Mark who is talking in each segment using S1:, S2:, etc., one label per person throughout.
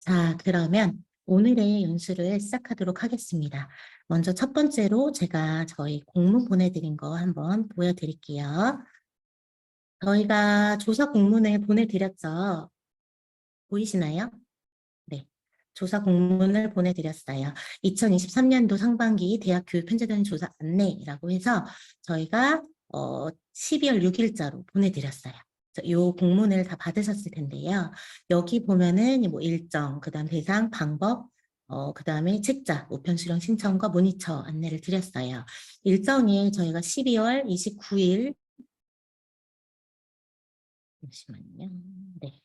S1: 자, 그러면 오늘의 연수를 시작하도록 하겠습니다. 먼저 첫 번째로 제가 저희 공문 보내드린 거 한번 보여드릴게요. 저희가 조사 공문을 보내드렸죠. 보이시나요? 네. 조사 공문을 보내드렸어요. 2023년도 상반기 대학 교육편제단 조사 안내라고 해서 저희가 12월 6일자로 보내드렸어요. 이 공문을 다 받으셨을 텐데요. 여기 보면은 뭐 일정, 그다음 대상, 방법, 그다음에 책자, 우편 수령 신청과 모니터 안내를 드렸어요. 일정이 저희가 12월 29일 잠시만요. 네.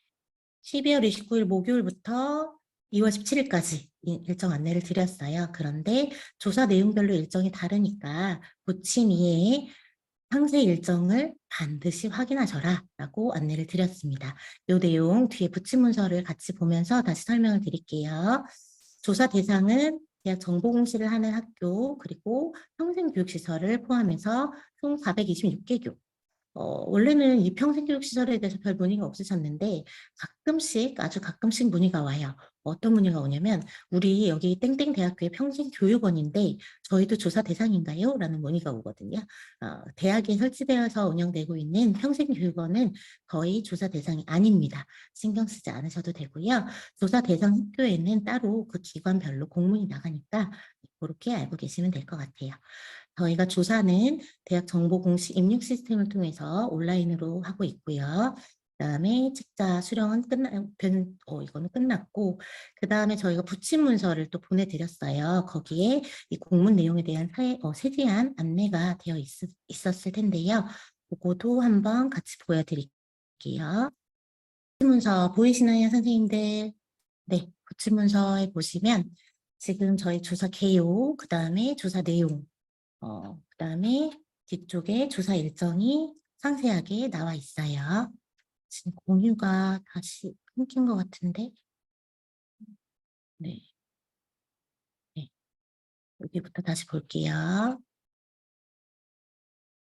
S1: 12월 29일 목요일부터 2월 17일까지 일정 안내를 드렸어요. 그런데 조사 내용별로 일정이 다르니까 고침 이외에 상세 일정을 반드시 확인하셔라 라고 안내를 드렸습니다. 이 내용 뒤에 부침 문서를 같이 보면서 다시 설명을 드릴게요. 조사 대상은 대학 정보공시를 하는 학교 그리고 평생교육시설을 포함해서 총 426개교 원래는 이 평생교육시설에 대해서 별 문의가 없으셨는데 가끔씩 아주 가끔씩 문의가 와요. 어떤 문의가 오냐면 우리 여기 땡땡 대학교의 평생교육원인데 저희도 조사 대상인가요? 라는 문의가 오거든요. 대학에 설치되어서 운영되고 있는 평생교육원은 거의 조사 대상이 아닙니다. 신경 쓰지 않으셔도 되고요. 조사 대상 학교에는 따로 그 기관별로 공문이 나가니까 그렇게 알고 계시면 될 것 같아요. 저희가 조사는 대학 정보 공식 입력 시스템을 통해서 온라인으로 하고 있고요. 그다음에 책자 수령은 이거는 끝났고 그다음에 저희가 부침 문서를 또 보내드렸어요. 거기에 이 공문 내용에 대한 세세한 안내가 되어 있었을 텐데요. 그거도 한번 같이 보여드릴게요. 부침 문서 보이시나요, 선생님들? 네, 부침 문서에 보시면 지금 저희 조사 개요, 그다음에 조사 내용 그다음에 뒤쪽에 조사 일정이 상세하게 나와 있어요. 지금 공유가 다시 끊긴 것 같은데. 네, 네. 여기부터 다시 볼게요.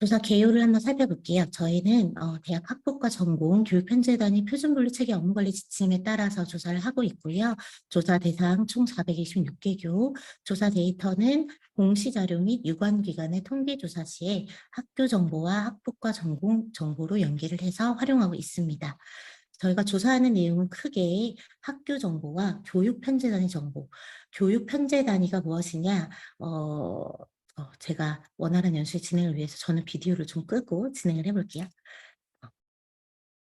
S1: 조사 개요를 한번 살펴볼게요. 저희는 대학 학부과 전공 교육편제단위 표준분류 체계 업무관리 지침에 따라서 조사를 하고 있고요. 조사 대상 총 426개교, 조사 데이터는 공시자료 및 유관기관의 통계조사 시에 학교 정보와 학부과 전공 정보로 연계를 해서 활용하고 있습니다. 저희가 조사하는 내용은 크게 학교 정보와 교육 편제 단위 정보. 교육 편제 단위가 무엇이냐? 제가 원활한 연수의 진행을 위해서 저는 비디오를 좀 끄고 진행을 해볼게요.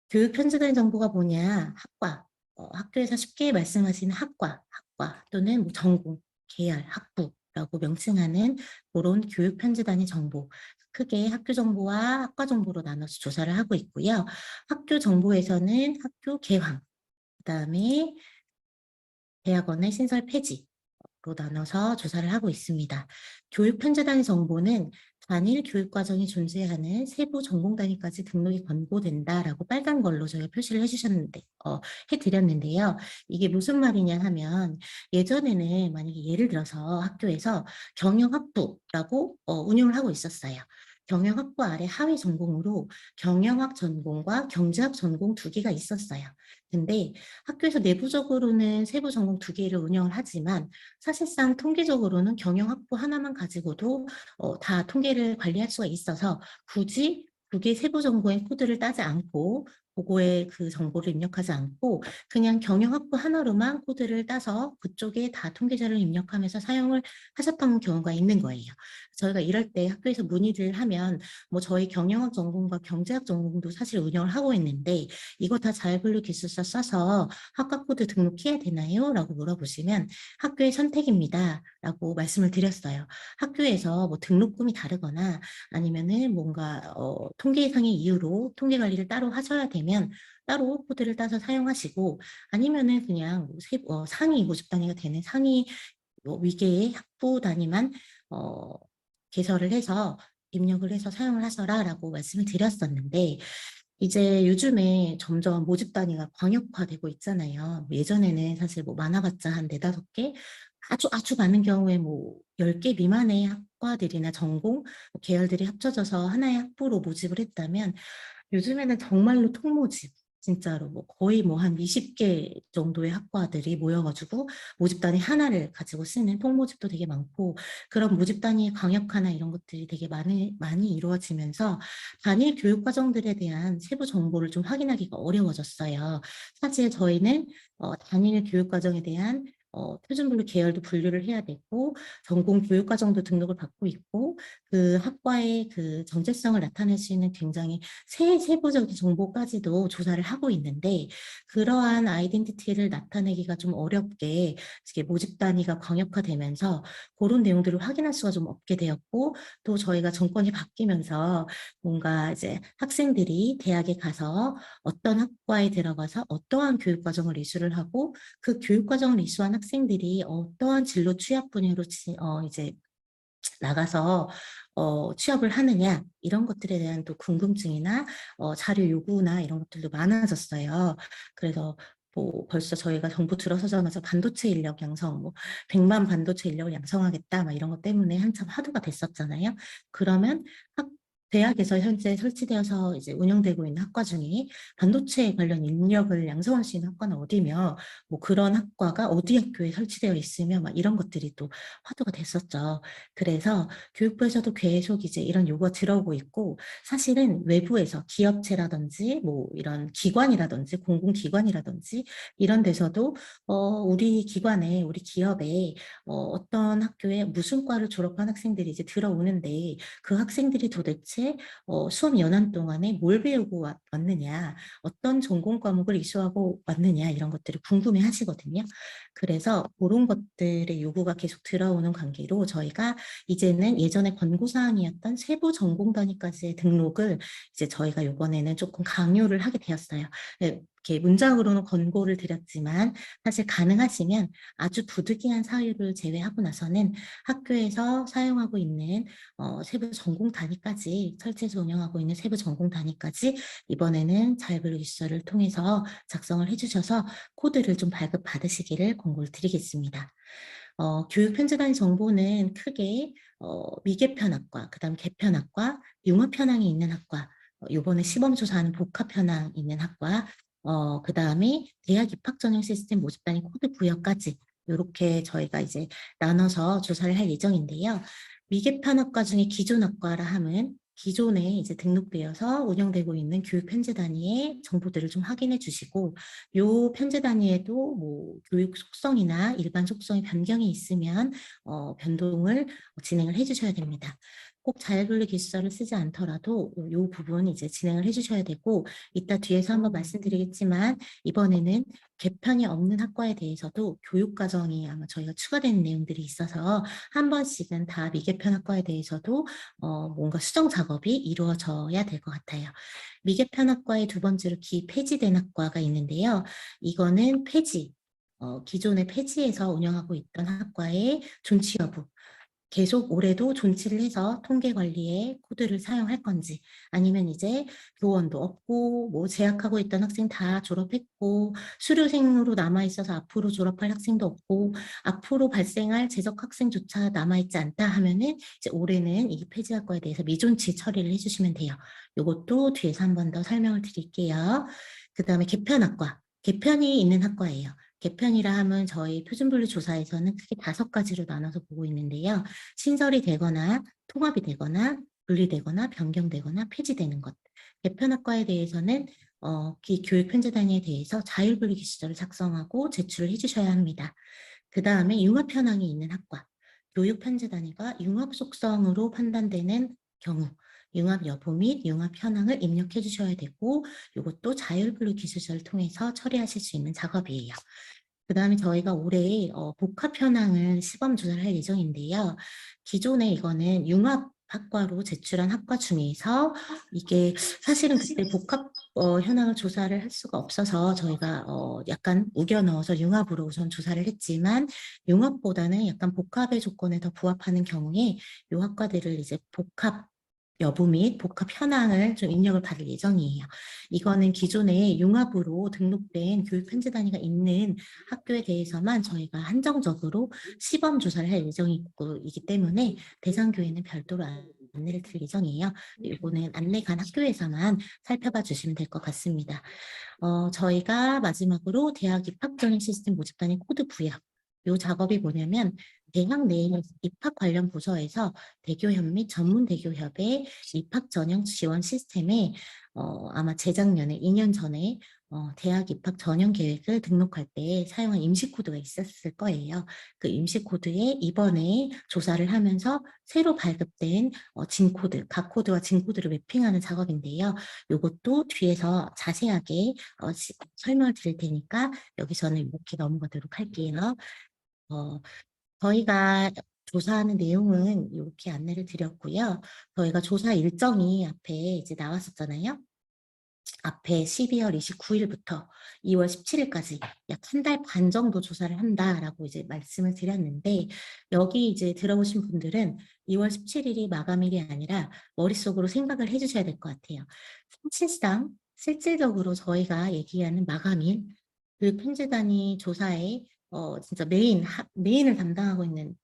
S1: 교육 편제 단위 정보가 뭐냐? 학과. 학교에서 쉽게 말씀하시는 학과 또는 뭐 전공, 계열, 학부라고 명칭하는 그런 교육 편제 단위 정보. 크게 학교 정보와 학과 정보로 나눠서 조사를 하고 있고요. 학교 정보에서는 학교 개황, 그다음에 대학원의 신설 폐지로 나눠서 조사를 하고 있습니다. 교육 편제 단위 정보는 단일 교육 과정이 존재하는 세부 전공 단위까지 등록이 권고된다라고 빨간 걸로 저희가 표시를 해드렸는데요. 이게 무슨 말이냐 하면 예전에는 만약에 예를 들어서 학교에서 경영학부라고 운영을 하고 있었어요. 경영학부 아래 하위 전공으로 경영학 전공과 경제학 전공 두 개가 있었어요. 근데 학교에서 내부적으로는 세부 전공 두 개를 운영을 하지만 사실상 통계적으로는 경영학부 하나만 가지고도 다 통계를 관리할 수가 있어서 굳이 두 개 세부 전공의 코드를 따지 않고 그거에 그 정보를 입력하지 않고 그냥 경영학부 하나로만 코드를 따서 그쪽에 다 통계자를 입력하면서 사용을 하셨던 경우가 있는 거예요. 저희가 이럴 때 학교에서 문의를 하면 뭐 저희 경영학 전공과 경제학 전공도 사실 운영을 하고 있는데 이거 다 자율분류 기술서 써서 학과 코드 등록해야 되나요? 라고 물어보시면 학교의 선택입니다. 라고 말씀을 드렸어요. 학교에서 뭐 등록금이 다르거나 아니면은 뭔가 통계상의 이유로 통계 관리를 따로 하셔야 되면 따로 코드를 따서 사용하시고 아니면은 그냥 상위 모집 단위가 되는 상위 위계의 학부 단위만 어, 개설을 해서 입력을 해서 사용을 하셔라라고 말씀을 드렸었는데 이제 요즘에 점점 모집 단위가 광역화되고 있잖아요. 예전에는 사실 뭐 많아봤자 한 네다섯 개, 아주 많은 경우에 뭐 10개 미만의 학과들이나 전공, 뭐 계열들이 합쳐져서 하나의 학부로 모집을 했다면 요즘에는 정말로 통모집, 진짜로 뭐 거의 뭐 한 20개 정도의 학과들이 모여가지고 모집단위 하나를 가지고 쓰는 통모집도 되게 많고 그런 모집단위의 강력화나 이런 것들이 되게 많이 이루어지면서 단일 교육 과정들에 대한 세부 정보를 좀 확인하기가 어려워졌어요. 사실 저희는 단일 교육 과정에 대한 표준분류 계열도 분류를 해야 되고 전공 교육 과정도 등록을 받고 있고 그 학과의 그 정체성을 나타낼 수 있는 굉장히 세부적인 정보까지도 조사를 하고 있는데 그러한 아이덴티티를 나타내기가 좀 어렵게 이게 모집 단위가 광역화되면서 그런 내용들을 확인할 수가 좀 없게 되었고 또 저희가 정권이 바뀌면서 뭔가 이제 학생들이 대학에 가서 어떤 학과에 들어가서 어떠한 교육 과정을 이수를 하고 그 교육 과정을 이수한 학생들이 어떠한 진로 취업 분야로 이제 나가서 취업을 하느냐 이런 것들에 대한 또 궁금증이나 자료 요구나 이런 것들도 많아졌어요. 그래서 뭐 벌써 저희가 정부 들어서자마자 반도체 인력 양성, 뭐 100만 반도체 인력을 양성하겠다 막 이런 것 때문에 한참 화두가 됐었잖아요. 그러면 대학에서 현재 설치되어서 이제 운영되고 있는 학과 중에 반도체 관련 인력을 양성할 수 있는 학과는 어디며 뭐 그런 학과가 어디 학교에 설치되어 있으며 막 이런 것들이 또 화두가 됐었죠. 그래서 교육부에서도 계속 이제 이런 요구가 들어오고 있고 사실은 외부에서 기업체라든지 뭐 이런 기관이라든지 공공기관이라든지 이런 데서도 우리 기관에 우리 기업에 어떤 학교에 무슨 과를 졸업한 학생들이 이제 들어오는데 그 학생들이 도대체 수업 연한 동안에 뭘 배우고 왔느냐 어떤 전공 과목을 이수하고 왔느냐 이런 것들을 궁금해 하시거든요. 그래서 그런 것들의 요구가 계속 들어오는 관계로 저희가 이제는 예전에 권고사항이었던 세부 전공 단위까지의 등록을 이제 저희가 이번에는 조금 강요를 하게 되었어요. 네, 이렇게 문장으로는 권고를 드렸지만 사실 가능하시면 아주 부득이한 사유를 제외하고 나서는 학교에서 사용하고 있는 세부 전공 단위까지 설치해서 운영하고 있는 세부 전공 단위까지 이번에는 자율분류기술서를 통해서 작성을 해주셔서 코드를 좀 발급 받으시기를 권고를 드리겠습니다. 교육 편집단 정보는 크게 미개편학과, 그다음 개편학과, 융합편향이 있는 학과, 이번에 시범조사하는 복합편향 있는 학과, 그다음에 대학 입학 전형 시스템 모집단위 코드 부여까지 이렇게 저희가 이제 나눠서 조사를 할 예정인데요. 미개편학과 중에 기존 학과라 함은 기존에 이제 등록되어서 운영되고 있는 교육 편제 단위의 정보들을 좀 확인해 주시고 요 편제 단위에도 뭐 교육 속성이나 일반 속성의 변경이 있으면 변동을 진행을 해 주셔야 됩니다. 꼭 자율분류 기술서를 쓰지 않더라도 요 부분 이제 진행을 해 주셔야 되고 이따 뒤에서 한번 말씀드리겠지만 이번에는 개편이 없는 학과에 대해서도 교육 과정이 아마 저희가 추가되는 내용들이 있어서 한 번씩은 다 미개편 학과에 대해서도 뭔가 수정 작업이 이루어져야 될 것 같아요. 미개편 학과의 두 번째로 폐지된 학과가 있는데요. 이거는 기존의 폐지해서 운영하고 있던 학과의 존치 여부, 계속 올해도 존치를 해서 통계 관리에 코드를 사용할 건지 아니면 이제 교원도 없고 뭐 재학하고 있던 학생 다 졸업했고 수료생으로 남아있어서 앞으로 졸업할 학생도 없고 앞으로 발생할 재적 학생조차 남아있지 않다 하면은 이제 올해는 이 폐지학과에 대해서 미존치 처리를 해주시면 돼요. 이것도 뒤에서 한 번 더 설명을 드릴게요. 그 다음에 개편학과, 개편이 있는 학과예요. 개편이라 하면 저희 표준분류 조사에서는 크게 5가지로 나눠서 보고 있는데요. 신설이 되거나 통합이 되거나 분리되거나 변경되거나 폐지되는 것. 개편학과에 대해서는 이 교육 편제 단위에 대해서 자율분류 기시서를 작성하고 제출을 해주셔야 합니다. 그 다음에 융합 현황이 있는 학과. 교육 편제 단위가 융합 속성으로 판단되는 경우 융합 여부 및 융합 현황을 입력해 주셔야 되고 이것도 자율분류 기술서를 통해서 처리하실 수 있는 작업이에요. 그 다음에 저희가 올해 복합 현황을 시범 조사를 할 예정인데요. 기존에 이거는 융합 학과로 제출한 학과 중에서 이게 사실은 그때 복합 현황을 조사를 할 수가 없어서 저희가 약간 우겨 넣어서 융합으로 우선 조사를 했지만 융합보다는 약간 복합의 조건에 더 부합하는 경우에 이 학과들을 이제 복합 여부 및 복합 현황을 좀 입력을 받을 예정이에요. 이거는 기존에 융합으로 등록된 교육 편제 단위가 있는 학교에 대해서만 저희가 한정적으로 시범 조사를 할 예정이기 때문에 대상 교회는 별도로 안내를 드릴 예정이에요. 이거는 안내 간 학교에서만 살펴봐 주시면 될 것 같습니다. 저희가 마지막으로 대학 입학 전형 시스템 모집단의 코드 부여. 요 작업이 뭐냐면 대학 내 입학 관련 부서에서 대교협 및 전문대교협의 입학 전형 지원 시스템에 아마 재작년에 2년 전에 대학 입학 전형 계획을 등록할 때 사용한 임시 코드가 있었을 거예요. 그 임시 코드에 이번에 조사를 하면서 새로 발급된 진 코드, 각 코드와 진 코드를 매핑하는 작업인데요. 요것도 뒤에서 자세하게 설명을 드릴 테니까 여기서는 이렇게 넘어가도록 할게요. 어, 저희가 조사하는 내용은 이렇게 안내를 드렸고요. 저희가 조사 일정이 앞에 이제 나왔었잖아요. 앞에 12월 29일부터 2월 17일까지 약 한 달 반 정도 조사를 한다라고 이제 말씀을 드렸는데 여기 이제 들어오신 분들은 2월 17일이 마감일이 아니라 머릿속으로 생각을 해주셔야 될 것 같아요. 사실상 실질적으로 저희가 얘기하는 마감일 그 편제단위 조사의 진짜 메인을 담당하고 있는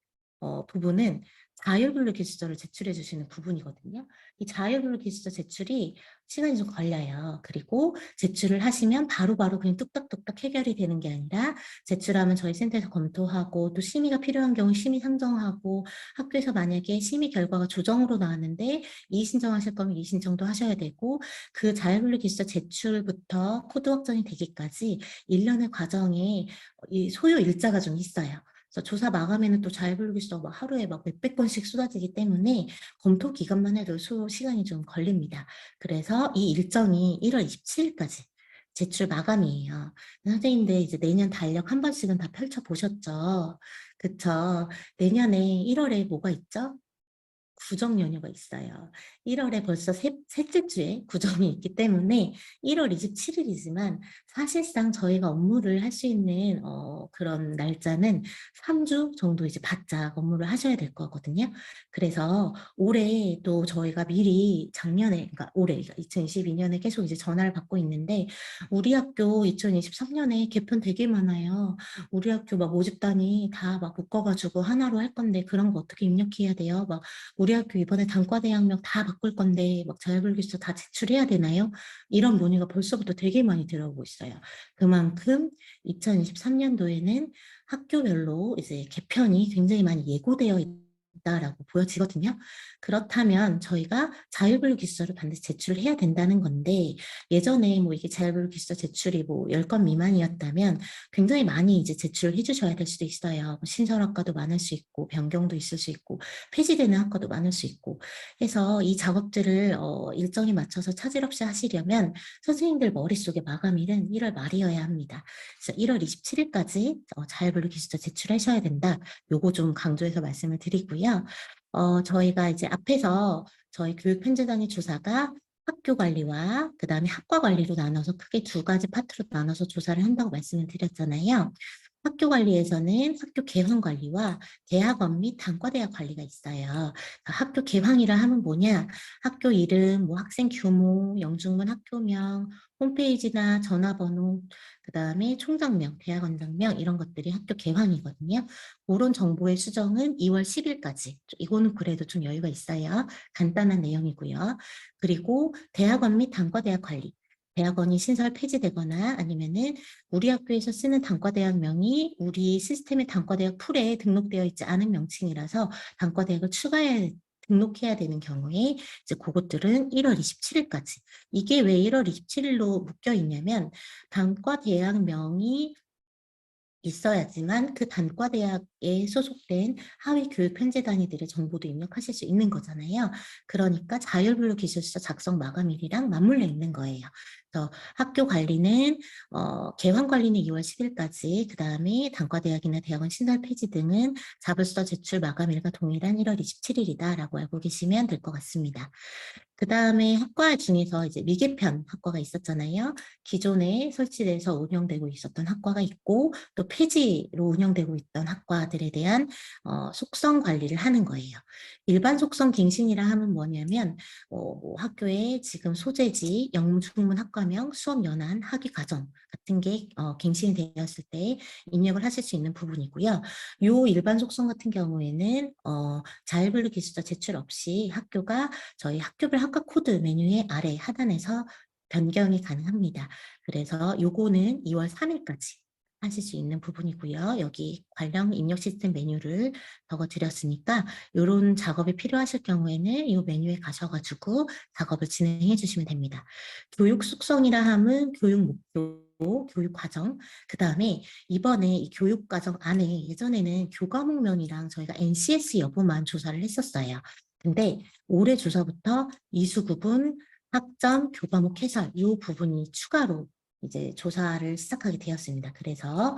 S1: 부분은 자율분류 기술서를 제출해 주시는 부분이거든요. 이 자율분류 기술서 제출이 시간이 좀 걸려요. 그리고 제출을 하시면 바로바로 그냥 뚝딱뚝딱 해결이 되는 게 아니라 제출하면 저희 센터에서 검토하고 또 심의가 필요한 경우 심의 상정하고 학교에서 만약에 심의 결과가 조정으로 나왔는데 이의신청하실 거면 이의신청도 하셔야 되고 그 자율분류 기술서 제출부터 코드 확정이 되기까지 1년의 과정에 이 소요 일자가 좀 있어요. 그래서 조사 마감에는 또 자율분류기수가 막 하루에 막 몇백 건씩 쏟아지기 때문에 검토 기간만 해도 시간이 좀 걸립니다. 그래서 이 일정이 1월 27일까지 제출 마감이에요. 선생님들 이제 내년 달력 한 번씩은 다 펼쳐보셨죠? 그쵸? 내년에 1월에 뭐가 있죠? 구정 연휴가 있어요. 1월에 벌써 셋째 주에 구정이 있기 때문에 1월 27일이지만 사실상 저희가 업무를 할 수 있는 그런 날짜는 3주 정도 이제 바짝 업무를 하셔야 될 거거든요. 그래서 올해 또 저희가 미리 작년에, 그러니까 올해 2022년에 계속 이제 전화를 받고 있는데 우리 학교 2023년에 개편 되게 많아요. 우리 학교 막 모집단이 다 막 묶어가지고 하나로 할 건데 그런 거 어떻게 입력해야 돼요? 막 우리 학교 이번에 단과대학명 다 바꿀 건데 막 자율분류기서 다 제출해야 되나요? 이런 문의가 벌써부터 되게 많이 들어오고 있어요. 그만큼 2023년도에는 학교별로 이제 개편이 굉장히 많이 예고되어 있다라고 보여지거든요. 그렇다면 저희가 자율분류기서를 반드시 제출을 해야 된다는 건데 예전에 뭐 이게 자율분류기서 제출이 뭐 10건 미만이었다면 굉장히 많이 이제 제출을 해주셔야 될 수도 있어요. 뭐 신설학과도 많을 수 있고 변경도 있을 수 있고 폐지되는 학과도 많을 수 있고 해서 이 작업들을 일정에 맞춰서 차질 없이 하시려면 선생님들 머릿속에 마감일은 1월 말이어야 합니다. 그래서 1월 27일까지 자율분류 기술서 제출하셔야 된다. 요거 좀 강조해서 말씀을 드리고요. 저희가 이제 앞에서 저희 교육편제단위 조사가 학교 관리와 그 다음에 학과 관리로 나눠서 크게 두 가지 파트로 나눠서 조사를 한다고 말씀을 드렸잖아요. 학교 관리에서는 학교 개황 관리와 대학원 및 단과대학 관리가 있어요. 학교 개황이라 하면 뭐냐? 학교 이름, 뭐 학생 규모, 영중문 학교명, 홈페이지나 전화번호, 그 다음에 총장명, 대학원장명 이런 것들이 학교 개황이거든요. 그런 정보의 수정은 2월 10일까지. 이거는 그래도 좀 여유가 있어요. 간단한 내용이고요. 그리고 대학원 및 단과대학 관리. 대학원이 신설 폐지되거나 아니면은 우리 학교에서 쓰는 단과대학명이 우리 시스템의 단과대학 풀에 등록되어 있지 않은 명칭이라서 단과대학을 등록해야 되는 경우에 이제 그것들은 1월 27일까지. 이게 왜 1월 27일로 묶여 있냐면 단과대학명이 있어야지만 그 단과대학에 소속된 하위 교육 편제단위들의 정보도 입력하실 수 있는 거잖아요. 그러니까 자율분류 기술서 작성 마감일이랑 맞물려 있는 거예요. 그래서 학교 관리는 개원 관리는 2월 10일까지, 그 다음에 단과대학이나 대학원 신설 폐지 등은 자불서 제출 마감일과 동일한 1월 27일이다라고 알고 계시면 될 것 같습니다. 그 다음에 학과 중에서 이제 미개편 학과가 있었잖아요. 기존에 설치돼서 운영되고 있었던 학과가 있고 또 폐지로 운영되고 있던 학과 교과들에 대한 속성 관리를 하는 거예요. 일반 속성 갱신이라 하면 뭐냐면 뭐 학교에 지금 소재지, 영주문 학과명, 수업 연한, 학위 과정 같은 게 갱신이 되었을 때 입력을 하실 수 있는 부분이고요. 요 일반 속성 같은 경우에는 자율분류 기술자 제출 없이 학교가 저희 학교별 학과 코드 메뉴의 아래 하단에서 변경이 가능합니다. 그래서 요거는 2월 3일까지 하실 수 있는 부분이고요. 여기 관련 입력 시스템 메뉴를 적어드렸으니까 이런 작업이 필요하실 경우에는 이 메뉴에 가셔가지고 작업을 진행해 주시면 됩니다. 교육 숙성이라 함은 교육 목표, 교육 과정, 그 다음에 이번에 이 교육 과정 안에 예전에는 교과목명이랑 저희가 NCS 여부만 조사를 했었어요. 근데 올해 조사부터 이수 구분, 학점, 교과목 해설 이 부분이 추가로 이제 조사를 시작하게 되었습니다. 그래서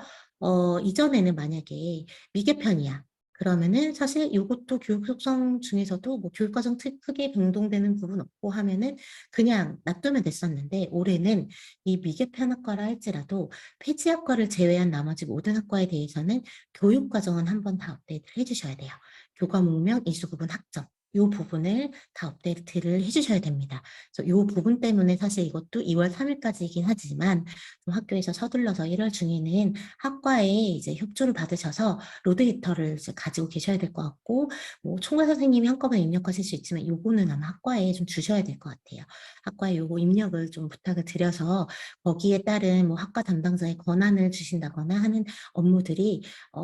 S1: 이전에는 만약에 미개편이야. 그러면은 사실 이것도 교육 속성 중에서도 뭐 교육과정 크게 변동되는 부분 없고 하면은 그냥 놔두면 됐었는데 올해는 이 미개편 학과라 할지라도 폐지 학과를 제외한 나머지 모든 학과에 대해서는 교육과정은 한번 다 업데이트를 해주셔야 돼요. 교과목명, 이수구분, 학점 이 부분을 다 업데이트를 해주셔야 됩니다. 그래서 이 부분 때문에 사실 이것도 2월 3일까지이긴 하지만 좀 학교에서 서둘러서 1월 중에는 학과에 이제 협조를 받으셔서 로드히터를 이제 가지고 계셔야 될 것 같고 뭐 총괄 선생님이 한꺼번에 입력하실 수 있지만 요거는 아마 학과에 좀 주셔야 될 것 같아요. 학과에 요거 입력을 좀 부탁을 드려서 거기에 따른 뭐 학과 담당자의 권한을 주신다거나 하는 업무들이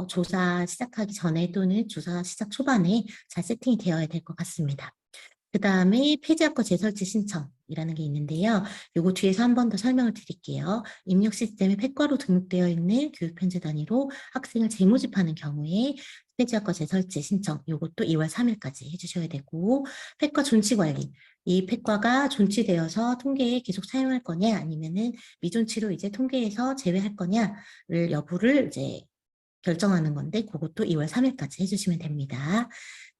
S1: 조사 시작하기 전에 또는 조사 시작 초반에 잘 세팅이 되어야 될 것 같습니다. 그 다음에 폐지학과 재설치 신청이라는 게 있는데요. 요거 뒤에서 한 번 더 설명을 드릴게요. 입력 시스템에 폐과로 등록되어 있는 교육편제 단위로 학생을 재모집하는 경우에 폐지학과 재설치 신청 요것도 2월 3일까지 해주셔야 되고 폐과 존치관리 이 폐과가 존치되어서 통계에 계속 사용할 거냐 아니면은 미존치로 이제 통계에서 제외할 거냐를 여부를 이제 결정하는 건데 그것도 2월 3일까지 해주시면 됩니다.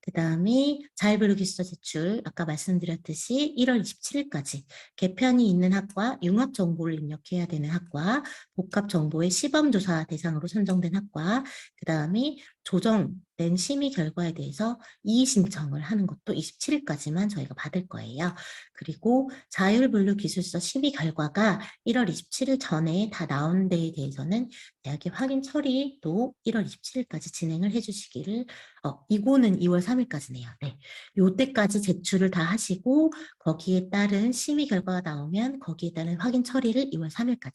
S1: 그 다음에 자율분류기술서 제출 아까 말씀드렸듯이 1월 27일까지 개편이 있는 학과, 융합 정보를 입력해야 되는 학과, 복합 정보의 시범조사 대상으로 선정된 학과, 그 다음에 조정된 심의 결과에 대해서 이의 신청을 하는 것도 27일까지만 저희가 받을 거예요. 그리고 자율분류기술서 심의 결과가 1월 27일 전에 다 나온 데에 대해서는 대학의 확인 처리도 1월 27일까지 진행을 해주시기를 이거는 2월 3일까지네요. 네. 요때까지 제출을 다 하시고 거기에 따른 심의 결과가 나오면 거기에 따른 확인 처리를 2월 3일까지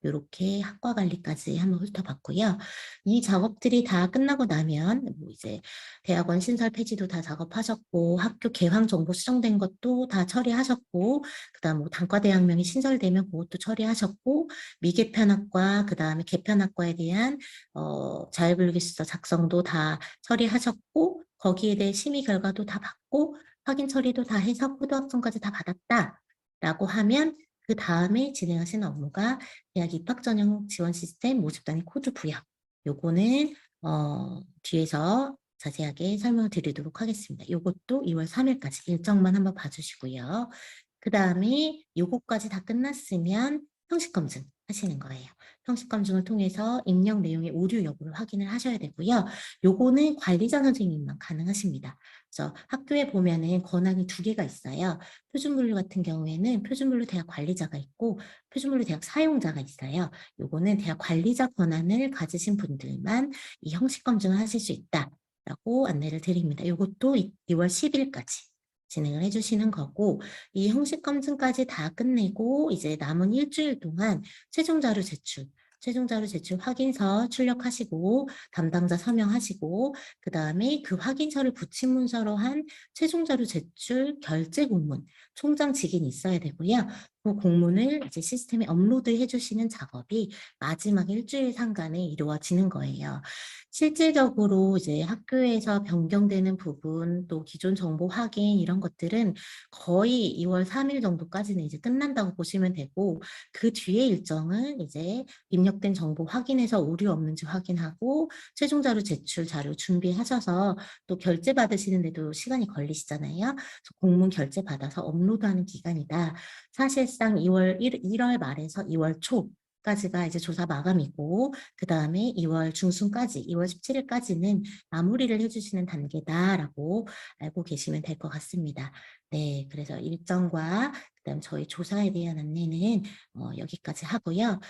S1: 이렇게 학과 관리까지 한번 훑어봤고요. 이 작업들이 다 끝나고 나면 뭐 이제 대학원 신설 폐지도 다 작업하셨고 학교 개황 정보 수정된 것도 다 처리하셨고 그다음 뭐 단과대학명이 신설되면 그것도 처리하셨고 미개편학과 그다음에 개편학과에 대한 자율분류기술서 작성도 다 처리하셨고 거기에 대해 심의 결과도 다 받고 확인 처리도 다 해서 코드 확정까지 다 받았다라고 하면 그 다음에 진행하시는 업무가 대학 입학 전형 지원 시스템 모집 단위 코드 부여. 요거는 뒤에서 자세하게 설명을 드리도록 하겠습니다. 요것도 2월 3일까지 일정만 한번 봐주시고요. 그 다음에 요거까지 다 끝났으면 형식 검증 하시는 거예요. 형식 검증을 통해서 입력 내용의 오류 여부를 확인을 하셔야 되고요. 요거는 관리자 선생님만 가능하십니다. 그래서 학교에 보면은 권한이 두 개가 있어요. 표준분류 같은 경우에는 표준분류 대학 관리자가 있고 표준분류 대학 사용자가 있어요. 요거는 대학 관리자 권한을 가지신 분들만 이 형식 검증을 하실 수 있다라고 안내를 드립니다. 요것도 2월 10일까지 진행을 해주시는 거고 이 형식 검증까지 다 끝내고 이제 남은 일주일 동안 최종 자료 제출 최종 자료 제출 확인서 출력하시고 담당자 서명하시고 그 다음에 그 확인서를 붙인 문서로 한 최종 자료 제출 결제 공문 총장 직인이 있어야 되고요. 그 공문을 이제 시스템에 업로드해 주시는 작업이 마지막 일주일 상간에 이루어지는 거예요. 실질적으로 이제 학교에서 변경되는 부분 또 기존 정보 확인 이런 것들은 거의 2월 3일 정도까지는 이제 끝난다고 보시면 되고 그 뒤에 일정은 이제 입력된 정보 확인해서 오류 없는지 확인하고 최종 자료 제출 자료 준비하셔서 또 결제 받으시는데도 시간이 걸리시잖아요. 그래서 공문 결제 받아서 업로드하는 기간이다. 사실상 1월 말에서 2월 초 17일까지가 이제 조사 마감이고 그다음에 2월 중순까지 2월 17일까지는 마무리를 해 주시는 단계다라고 알고 계시면 될 것 같습니다. 네. 그래서 일정과 그다음 저희 조사에 대한 안내는 여기까지 하고요.